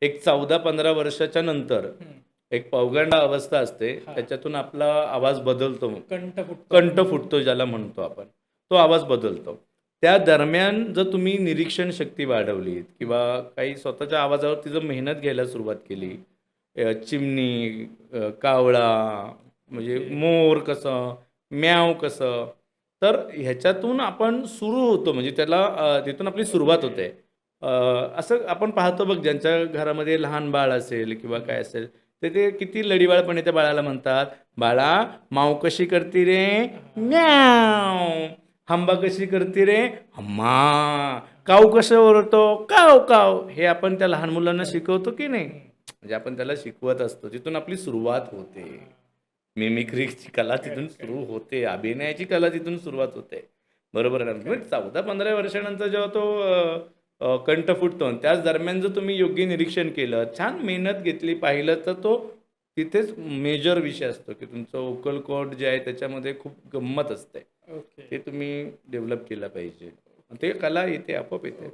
एक 14-15 वर्षाच्या नंतर एक पौगंड अवस्था असते, त्याच्यातून आपला आवाज बदलतो, कंठ फुटतो ज्याला म्हणतो आपण, तो आवाज बदलतो. त्या दरम्यान जर तुम्ही निरीक्षण शक्ती वाढवलीत किंवा काही स्वतःच्या आवाजावरती जर मेहनत घ्यायला सुरुवात केली, चिमणी, कावळा, म्हणजे मोर कसं, म्याव कसं, तर ह्याच्यातून आपण सुरू होतो, म्हणजे त्याला तिथून आपली सुरुवात होते. असं आपण पाहतो बघ, ज्यांच्या घरामध्ये लहान बाळ असेल किंवा काय असेल, ते किती लढीवाळपणे त्या बाळाला म्हणतात, बाळा माऊ कशी करती रे, म्याव. हंबा कशी करती रे, हम्मा. काऊ कसं ओरडतो, काव काव. हे आपण त्या लहान मुलांना शिकवतो की नाही, म्हणजे आपण त्याला शिकवत असतो, तिथून आपली सुरुवात होते. मिमिक्रीची कला तिथून सुरू होते, अभिनयाची कला तिथून सुरुवात होते. बरोबर आहे ना? 14-15 वर्षानंतर जेव्हा तो कंठ फुटतो, त्याच दरम्यान जर तुम्ही योग्य निरीक्षण केलं, छान मेहनत घेतली, पाहिलं, तर तो तिथेच मेजर विषय असतो की तुमचं वोकल कॉर्ड जे आहे त्याच्यामध्ये खूप गंमत असते. ते तुम्ही डेव्हलप केलं पाहिजे, ते कला येते, आपोआप येते.